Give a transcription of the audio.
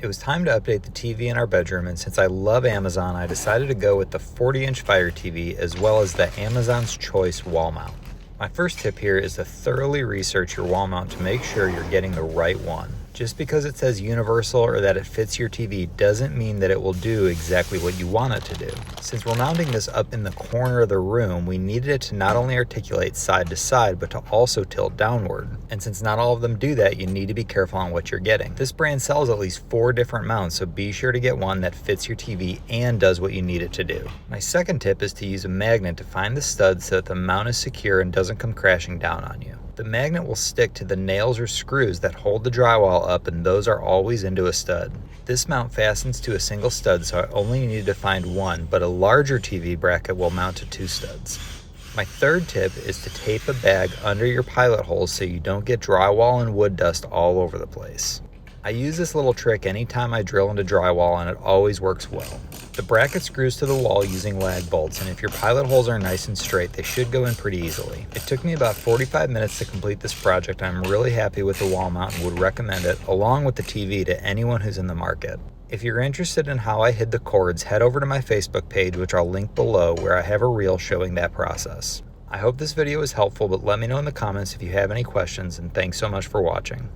It was time to update the TV in our bedroom, and since I love Amazon, I decided to go with the 40-inch Fire TV as well as the Amazon's Choice wall mount. My first tip here is to thoroughly research your wall mount to make sure you're getting the right one. Just because it says universal or that it fits your TV doesn't mean that it will do exactly what you want it to do. Since we're mounting this up in the corner of the room, we needed it to not only articulate side to side, but to also tilt downward. And since not all of them do that, you need to be careful on what you're getting. This brand sells at least 4 different mounts, so be sure to get one that fits your TV and does what you need it to do. My second tip is to use a magnet to find the stud so that the mount is secure and doesn't come crashing down on you. The magnet will stick to the nails or screws that hold the drywall up, and those are always into a stud. This mount fastens to a single stud, so I only needed to find one, but a larger TV bracket will mount to 2 studs. My third tip is to tape a bag under your pilot holes so you don't get drywall and wood dust all over the place. I use this little trick anytime I drill into drywall, and it always works well. The bracket screws to the wall using lag bolts, and if your pilot holes are nice and straight, they should go in pretty easily. It took me about 45 minutes to complete this project. I'm really happy with the wall mount and would recommend it, along with the TV, to anyone who's in the market. If you're interested in how I hid the cords, head over to my Facebook page, which I'll link below, where I have a reel showing that process. I hope this video was helpful, but let me know in the comments if you have any questions, and thanks so much for watching.